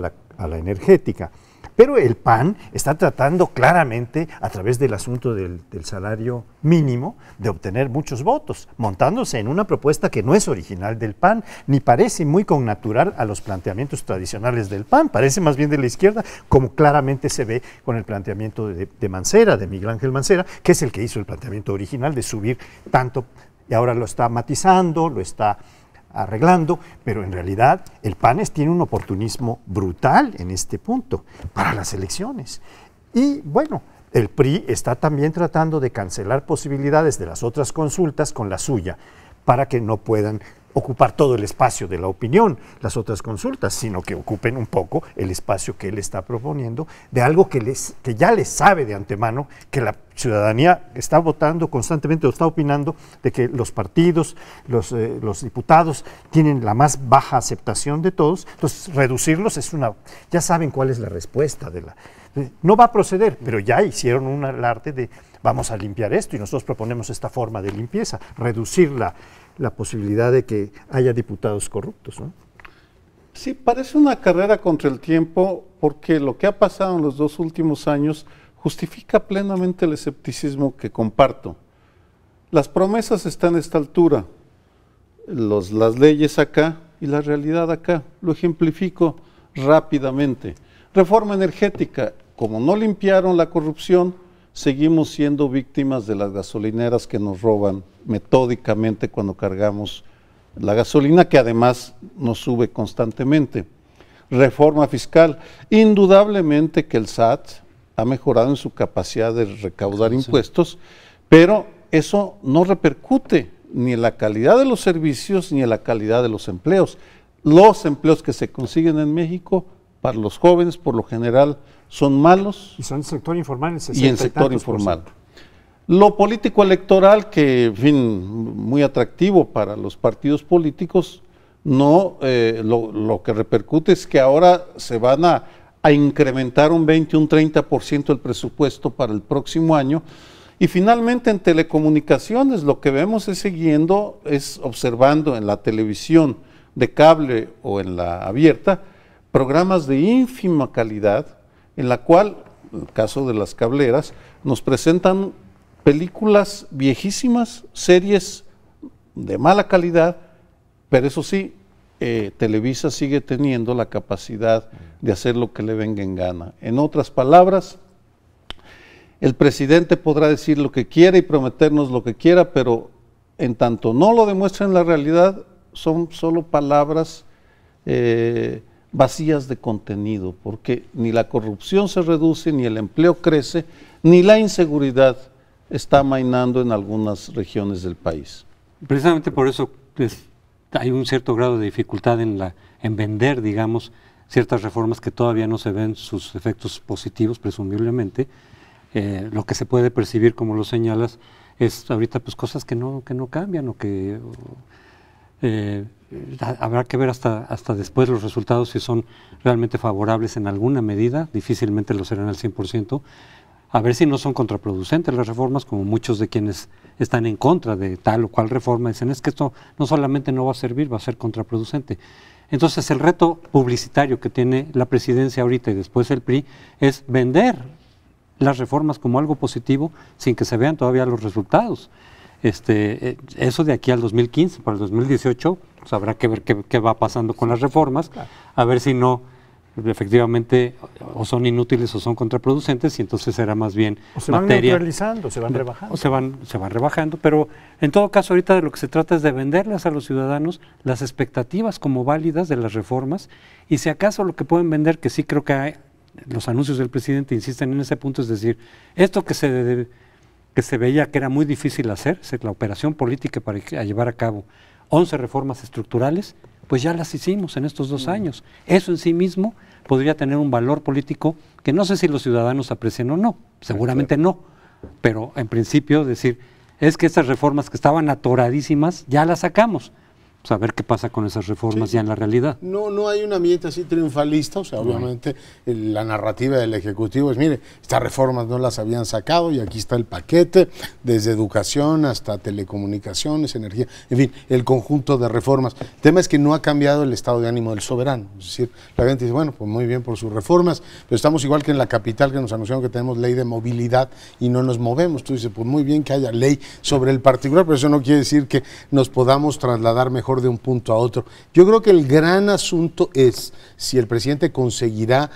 la energética. Pero el PAN está tratando claramente, a través del asunto del salario mínimo, de obtener muchos votos, montándose en una propuesta que no es original del PAN, ni parece muy connatural a los planteamientos tradicionales del PAN, parece más bien de la izquierda, como claramente se ve con el planteamiento de Mancera, de Miguel Ángel Mancera, que es el que hizo el planteamiento original de subir tanto, y ahora lo está matizando, lo está arreglando, pero en realidad el PAN tiene un oportunismo brutal en este punto para las elecciones. Y bueno, el PRI está también tratando de cancelar posibilidades de las otras consultas con la suya, para que no puedan ocupar todo el espacio de la opinión las otras consultas, sino que ocupen un poco el espacio que él está proponiendo de algo que ya les sabe de antemano, que la ciudadanía está votando constantemente o está opinando de que los partidos, los diputados tienen la más baja aceptación de todos. Entonces reducirlos ya saben cuál es la respuesta no va a proceder, pero ya hicieron un alarde de vamos a limpiar esto y nosotros proponemos esta forma de limpieza, reducir la posibilidad de que haya diputados corruptos, ¿no? Sí, parece una carrera contra el tiempo, porque lo que ha pasado en los 2 últimos años justifica plenamente el escepticismo que comparto. Las promesas están a esta altura, las leyes acá y la realidad acá. Lo ejemplifico rápidamente. Reforma energética, como no limpiaron la corrupción, seguimos siendo víctimas de las gasolineras que nos roban metódicamente cuando cargamos la gasolina, que además nos sube constantemente. Reforma fiscal, indudablemente que el SAT ha mejorado en su capacidad de recaudar impuestos, pero eso no repercute ni en la calidad de los servicios ni en la calidad de los empleos. Los empleos que se consiguen en México para los jóvenes, por lo general, son malos. Y son en sector informal, y en sector informal. Lo político electoral, que en fin, muy atractivo para los partidos políticos, no, lo que repercute es que ahora se van a incrementar un 20, un 30% el presupuesto para el próximo año. Y finalmente en telecomunicaciones lo que vemos es observando en la televisión de cable o en la abierta, programas de ínfima calidad, en la cual, en el caso de las cableras, nos presentan películas viejísimas, series de mala calidad, pero eso sí, Televisa sigue teniendo la capacidad de hacer lo que le venga en gana. En otras palabras, el presidente podrá decir lo que quiera y prometernos lo que quiera, pero en tanto no lo demuestra en la realidad, son solo palabras vacías de contenido, porque ni la corrupción se reduce, ni el empleo crece, ni la inseguridad está amainando en algunas regiones del país. Precisamente por eso hay un cierto grado de dificultad en vender, digamos, ciertas reformas que todavía no se ven sus efectos positivos, presumiblemente. Lo que se puede percibir, como lo señalas, es ahorita pues cosas que no cambian o que habrá que ver hasta después los resultados si son realmente favorables en alguna medida, difícilmente lo serán al 100%, a ver si no son contraproducentes las reformas, como muchos de quienes están en contra de tal o cual reforma dicen, es que esto no solamente no va a servir, va a ser contraproducente. Entonces el reto publicitario que tiene la presidencia ahorita y después el PRI es vender las reformas como algo positivo sin que se vean todavía los resultados. Eso de aquí al 2015, para el 2018, pues habrá que ver qué va pasando con las reformas, a ver si no efectivamente o son inútiles o son contraproducentes, y entonces será más bien o se van neutralizando, se van rebajando. O se van rebajando, pero en todo caso ahorita de lo que se trata es de venderlas a los ciudadanos las expectativas como válidas de las reformas, y si acaso lo que pueden vender, que sí creo que hay, los anuncios del presidente insisten en ese punto, es decir, esto que se veía que era muy difícil hacer, la operación política para llevar a cabo 11 reformas estructurales, pues ya las hicimos en estos 2 años. Eso en sí mismo podría tener un valor político que no sé si los ciudadanos aprecian o no, seguramente no, pero en principio decir, es que estas reformas que estaban atoradísimas, ya las sacamos. Pues a ver qué pasa con esas reformas ya en la realidad. No hay un ambiente así triunfalista, o sea, obviamente la narrativa del Ejecutivo es, mire, estas reformas no las habían sacado y aquí está el paquete, desde educación hasta telecomunicaciones, energía, en fin, el conjunto de reformas. El tema es que no ha cambiado el estado de ánimo del soberano, es decir, la gente dice, bueno, pues muy bien por sus reformas, pero estamos igual que en la capital, que nos anunciaron que tenemos ley de movilidad y no nos movemos. Tú dices, pues muy bien que haya ley sobre el particular, pero eso no quiere decir que nos podamos trasladar mejor de un punto a otro. Yo creo que el gran asunto es si el presidente conseguirá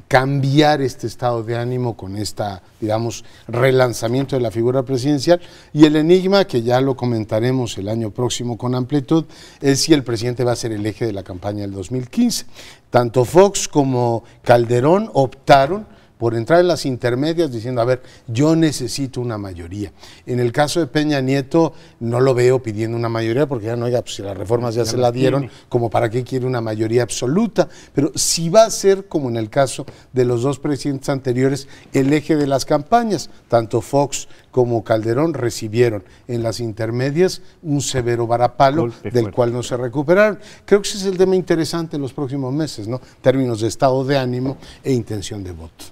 cambiar este estado de ánimo con esta, digamos, relanzamiento de la figura presidencial, y el enigma, que ya lo comentaremos el año próximo con amplitud, es si el presidente va a ser el eje de la campaña del 2015. Tanto Fox como Calderón optaron por entrar en las intermedias diciendo, a ver, yo necesito una mayoría. En el caso de Peña Nieto, no lo veo pidiendo una mayoría, porque ya no, oiga, pues si las reformas ya se la dieron, como para qué quiere una mayoría absoluta, pero sí va a ser, como en el caso de los 2 presidentes anteriores, el eje de las campañas. Tanto Fox como Calderón recibieron en las intermedias un severo varapalo del cual no se recuperaron. Creo que ese es el tema interesante en los próximos meses, ¿no? En términos de estado de ánimo e intención de voto.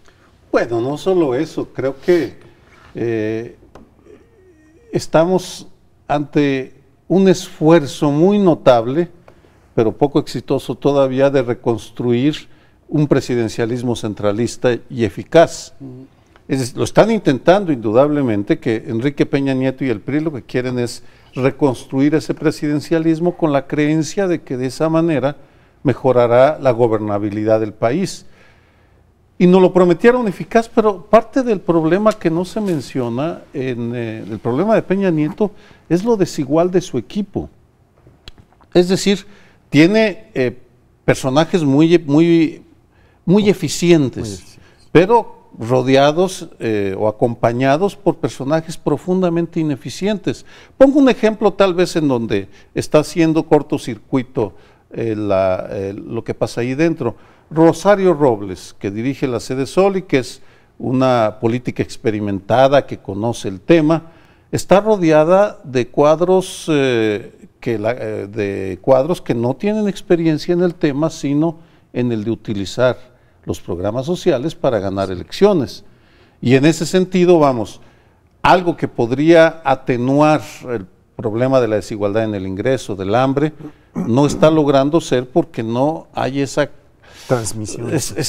Bueno, no solo eso, creo que estamos ante un esfuerzo muy notable, pero poco exitoso todavía, de reconstruir un presidencialismo centralista y eficaz. Lo están intentando indudablemente, que Enrique Peña Nieto y el PRI lo que quieren es reconstruir ese presidencialismo con la creencia de que de esa manera mejorará la gobernabilidad del país. Y nos lo prometieron eficaz, pero parte del problema que no se menciona en el problema de Peña Nieto es lo desigual de su equipo. Es decir, tiene personajes muy eficientes, pero rodeados o acompañados por personajes profundamente ineficientes. Pongo un ejemplo tal vez en donde está haciendo cortocircuito lo que pasa ahí dentro. Rosario Robles, que dirige la Sede Sol y que es una política experimentada, que conoce el tema, está rodeada de cuadros que no tienen experiencia en el tema, sino en el de utilizar los programas sociales para ganar elecciones. Y en ese sentido, vamos, algo que podría atenuar problema de la desigualdad en el ingreso, del hambre, no está logrando ser porque no hay esa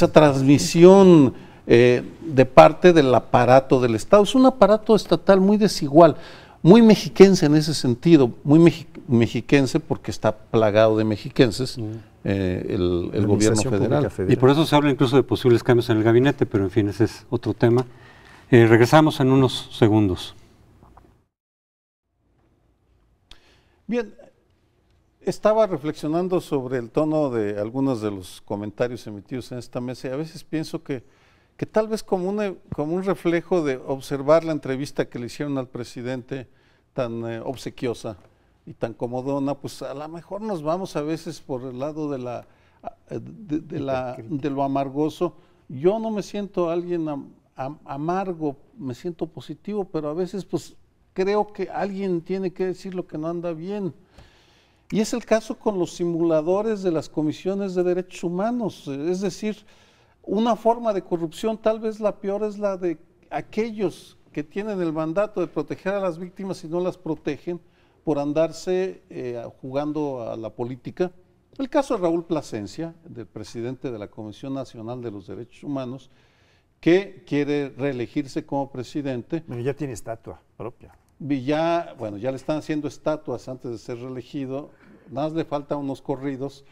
transmisión de parte del aparato del Estado. Es un aparato estatal muy desigual, muy mexiquense en ese sentido, muy mexiquense porque está plagado de mexiquenses el gobierno federal. Y por eso se habla incluso de posibles cambios en el gabinete, pero en fin, ese es otro tema. Regresamos en unos segundos. Bien, estaba reflexionando sobre el tono de algunos de los comentarios emitidos en esta mesa y a veces pienso que tal vez como un reflejo de observar la entrevista que le hicieron al presidente tan obsequiosa y tan comodona, pues a lo mejor nos vamos a veces por el lado de lo amargoso. Yo no me siento alguien amargo, me siento positivo, pero a veces pues creo que alguien tiene que decir lo que no anda bien. Y es el caso con los simuladores de las comisiones de derechos humanos, es decir, una forma de corrupción, tal vez la peor es la de aquellos que tienen el mandato de proteger a las víctimas y no las protegen por andarse jugando a la política. El caso de Raúl Plasencia, del presidente de la Comisión Nacional de los Derechos Humanos, que quiere reelegirse como presidente. Bueno, ya tiene estatua propia. Ya le están haciendo estatuas antes de ser reelegido, nada más le faltan unos corridos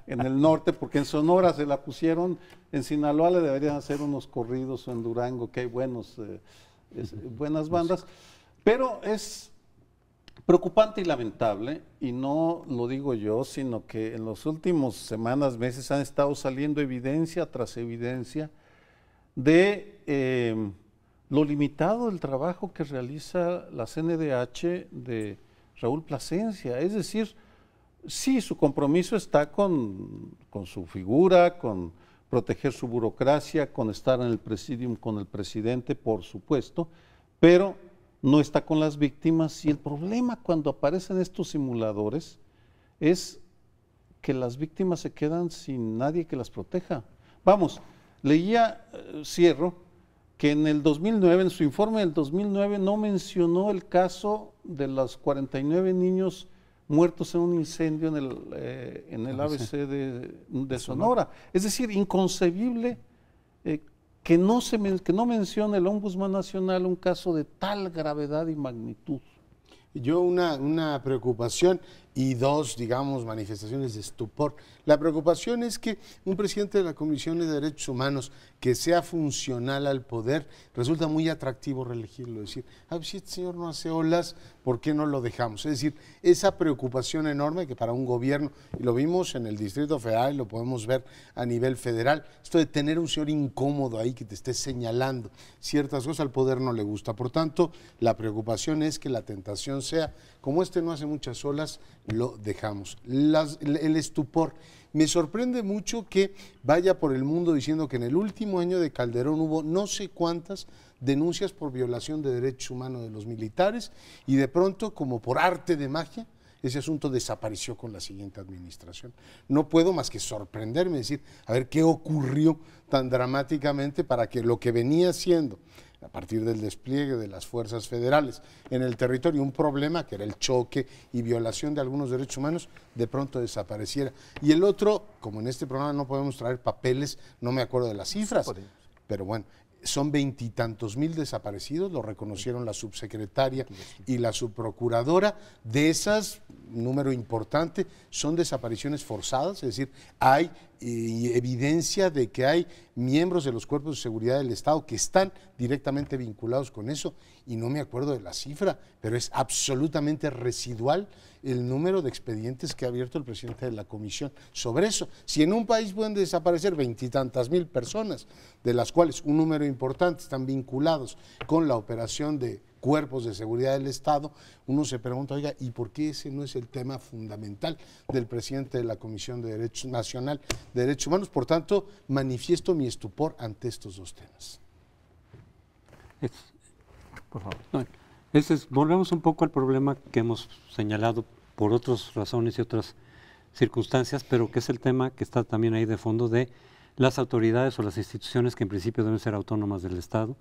en el norte, porque en Sonora se la pusieron, en Sinaloa le deberían hacer unos corridos, o en Durango, que hay buenas bandas, pero es preocupante y lamentable, y no lo digo yo, sino que en las últimas semanas, meses han estado saliendo evidencia tras evidencia de lo limitado del trabajo que realiza la CNDH de Raúl Plasencia. Es decir, sí, su compromiso está con su figura, con proteger su burocracia, con estar en el presidium con el presidente, por supuesto, pero no está con las víctimas. Y el problema cuando aparecen estos simuladores es que las víctimas se quedan sin nadie que las proteja. Vamos, leía, cierro, que en el 2009, en su informe del 2009, no mencionó el caso de los 49 niños muertos en un incendio en el ABC de Sonora. Es decir, inconcebible que no mencione el Ombudsman Nacional un caso de tal gravedad y magnitud. Yo una preocupación y dos, digamos, manifestaciones de estupor. La preocupación es que un presidente de la Comisión de Derechos Humanos que sea funcional al poder, resulta muy atractivo reelegirlo, decir, si este señor no hace olas, ¿por qué no lo dejamos? Es decir, esa preocupación enorme que para un gobierno, y lo vimos en el Distrito Federal, y lo podemos ver a nivel federal, esto de tener un señor incómodo ahí que te esté señalando ciertas cosas, al poder no le gusta. Por tanto, la preocupación es que la tentación sea, como este no hace muchas olas, lo dejamos. El estupor. Me sorprende mucho que vaya por el mundo diciendo que en el último año de Calderón hubo no sé cuántas denuncias por violación de derechos humanos de los militares y de pronto, como por arte de magia, ese asunto desapareció con la siguiente administración. No puedo más que sorprenderme, decir, a ver qué ocurrió tan dramáticamente para que lo que venía siendo a partir del despliegue de las fuerzas federales en el territorio, un problema que era el choque y violación de algunos derechos humanos, de pronto desapareciera. Y el otro, como en este programa no podemos traer papeles, no me acuerdo de las cifras, pero bueno, son 20 y tantos mil desaparecidos, lo reconocieron la subsecretaria y la subprocuradora. De esas, número importante, son desapariciones forzadas, es decir, hay evidencia de que hay miembros de los cuerpos de seguridad del Estado que están directamente vinculados con eso, y no me acuerdo de la cifra, pero es absolutamente residual el número de expedientes que ha abierto el presidente de la comisión sobre eso. Si en un país pueden desaparecer 20 y tantas mil personas, de las cuales un número importante están vinculados con la operación de cuerpos de seguridad del Estado, uno se pregunta, oiga, ¿y por qué ese no es el tema fundamental del presidente de la Comisión de Derechos Nacional de Derechos Humanos? Por tanto, manifiesto mi estupor ante estos dos temas. Por favor. No, volvemos un poco al problema que hemos señalado por otras razones y otras circunstancias, pero que es el tema que está también ahí de fondo de las autoridades o las instituciones que en principio deben ser autónomas del Estado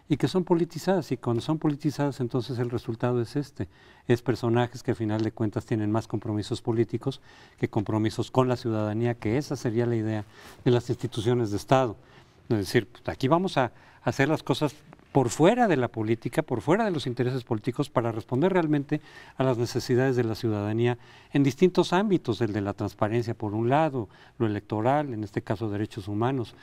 y que son politizadas, y cuando son politizadas entonces el resultado es es personajes que al final de cuentas tienen más compromisos políticos que compromisos con la ciudadanía, que esa sería la idea de las instituciones de Estado. Es decir, pues, aquí vamos a hacer las cosas por fuera de la política, por fuera de los intereses políticos, para responder realmente a las necesidades de la ciudadanía en distintos ámbitos, el de la transparencia por un lado, lo electoral, en este caso derechos humanos.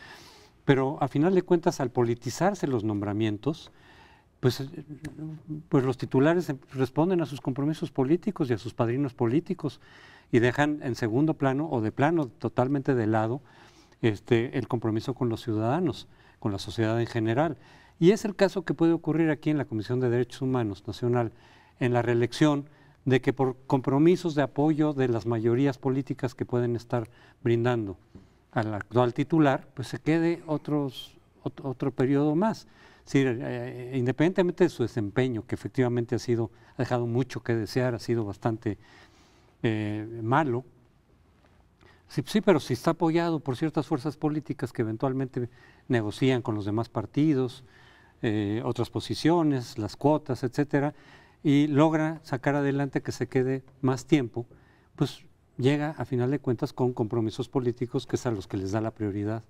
Pero a final de cuentas, al politizarse los nombramientos, pues los titulares responden a sus compromisos políticos y a sus padrinos políticos y dejan en segundo plano o de plano totalmente de lado el compromiso con los ciudadanos, con la sociedad en general. Y es el caso que puede ocurrir aquí en la Comisión de Derechos Humanos Nacional, en la reelección, de que por compromisos de apoyo de las mayorías políticas que pueden estar brindando al actual titular, pues se quede otro periodo más. Es decir, independientemente de su desempeño, que efectivamente ha dejado mucho que desear, ha sido bastante malo, sí, pero si está apoyado por ciertas fuerzas políticas que eventualmente negocian con los demás partidos, otras posiciones, las cuotas, etcétera, y logra sacar adelante que se quede más tiempo, pues llega a final de cuentas con compromisos políticos que es a los que les da la prioridad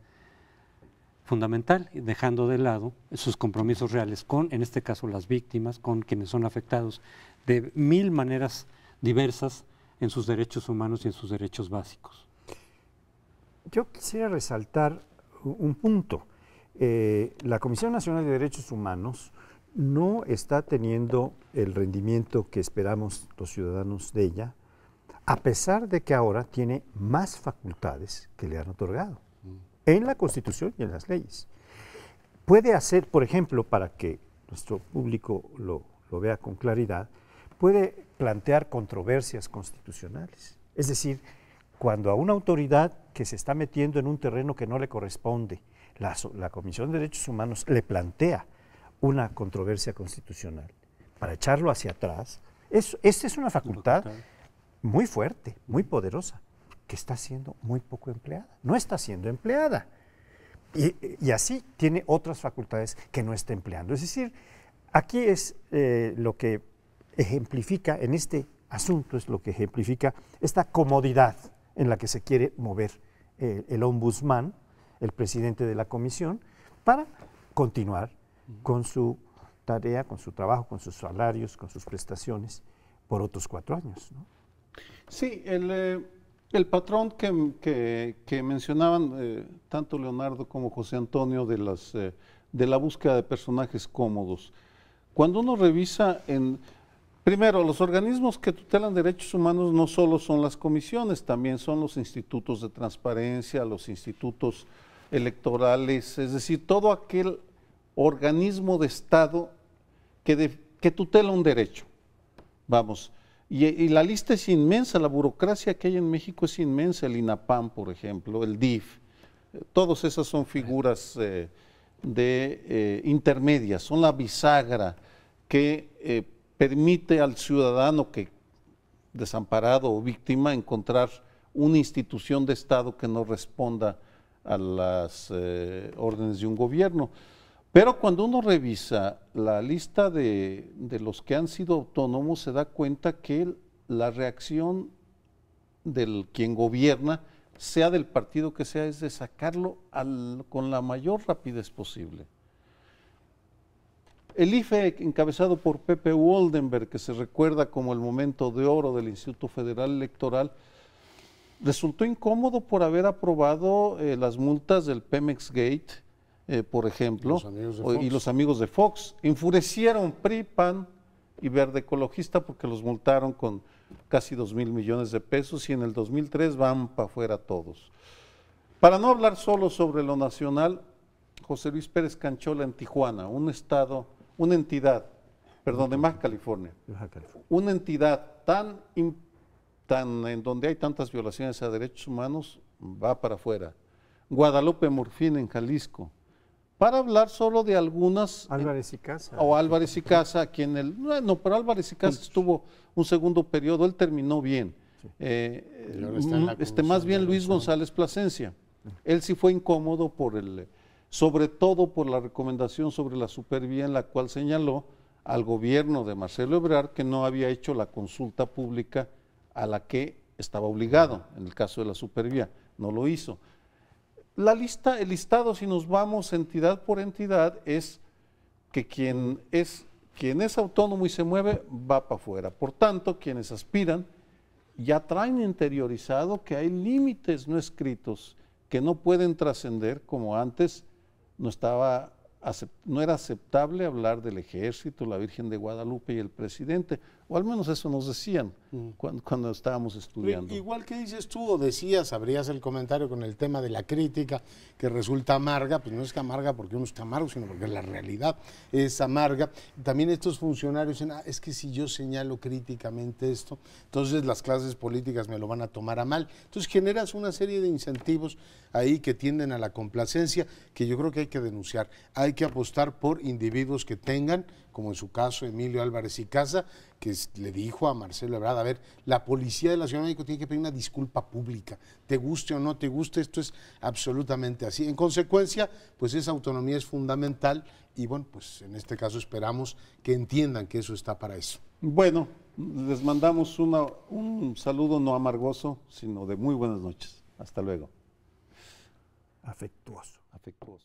fundamental, dejando de lado sus compromisos reales con, en este caso, las víctimas, con quienes son afectados de 1000 maneras diversas en sus derechos humanos y en sus derechos básicos. Yo quisiera resaltar un punto. La Comisión Nacional de Derechos Humanos no está teniendo el rendimiento que esperamos los ciudadanos de ella, a pesar de que ahora tiene más facultades que le han otorgado en la Constitución y en las leyes. Puede hacer, por ejemplo, para que nuestro público lo vea con claridad, puede plantear controversias constitucionales. Es decir, cuando a una autoridad que se está metiendo en un terreno que no le corresponde, la Comisión de Derechos Humanos le plantea una controversia constitucional para echarlo hacia atrás, esta es una facultad muy fuerte, muy poderosa, que está siendo muy poco empleada. No está siendo empleada. Y así tiene otras facultades que no está empleando. Es decir, aquí es lo que ejemplifica, en este asunto es lo que ejemplifica esta comodidad en la que se quiere mover el ombudsman, el presidente de la comisión, para continuar con su tarea, con su trabajo, con sus salarios, con sus prestaciones, por otros 4 años, ¿no? Sí, el patrón que mencionaban tanto Leonardo como José Antonio de la búsqueda de personajes cómodos. Cuando uno revisa primero, los organismos que tutelan derechos humanos no solo son las comisiones, también son los institutos de transparencia, los institutos electorales, es decir, todo aquel organismo de Estado que tutela un derecho. Vamos, y la lista es inmensa, la burocracia que hay en México es inmensa, el INAPAM, por ejemplo, el DIF, todas esas son figuras intermedias, son la bisagra que permite al ciudadano desamparado o víctima encontrar una institución de Estado que no responda a las órdenes de un gobierno. Pero cuando uno revisa la lista de los que han sido autónomos, se da cuenta que la reacción del quien gobierna, sea del partido que sea, es de sacarlo con la mayor rapidez posible. El IFE, encabezado por Pepe Woldenberg, que se recuerda como el momento de oro del Instituto Federal Electoral, resultó incómodo por haber aprobado las multas del Pemex Gate, por ejemplo, y los amigos de Fox. Enfurecieron PRI, PAN y Verde Ecologista porque los multaron con casi 2,000 millones de pesos y en el 2003 van para afuera todos. Para no hablar solo sobre lo nacional, José Luis Pérez Canchola en Tijuana, una entidad de Baja California, una entidad tan en donde hay tantas violaciones a derechos humanos, va para afuera. Guadalupe Murfín en Jalisco, para hablar solo de algunas. Álvarez y Casa. O Álvarez y Casa, quien pero Álvarez y Casa estuvo un segundo periodo, él terminó bien. Sí. Más bien Luis González Plasencia. Él sí fue incómodo por sobre todo por la recomendación sobre la supervía en la cual señaló al gobierno de Marcelo Ebrard que no había hecho la consulta pública a la que estaba obligado, en el caso de la supervía, no lo hizo. La lista, el listado, si nos vamos entidad por entidad, es que quien es autónomo y se mueve, va para afuera. Por tanto, quienes aspiran ya traen interiorizado que hay límites no escritos que no pueden trascender, como antes no era aceptable hablar del ejército, la Virgen de Guadalupe y el presidente, o al menos eso nos decían cuando estábamos estudiando. Igual que dices tú o decías, abrías el comentario con el tema de la crítica que resulta amarga, pues no es que amarga porque uno está amargo, sino porque la realidad es amarga. También estos funcionarios dicen, es que si yo señalo críticamente esto, entonces las clases políticas me lo van a tomar a mal. Entonces generas una serie de incentivos ahí que tienden a la complacencia, que yo creo que hay que denunciar. Hay que apostar por individuos que tengan, como en su caso Emilio Álvarez y Casa, que le dijo a Marcelo Ebrard, a ver, la policía de la Ciudad de México tiene que pedir una disculpa pública, te guste o no te guste, esto es absolutamente así. En consecuencia, pues esa autonomía es fundamental y bueno, pues en este caso esperamos que entiendan que eso está para eso. Bueno, les mandamos un saludo no amargoso, sino de muy buenas noches. Hasta luego. Afectuoso. Afectuoso.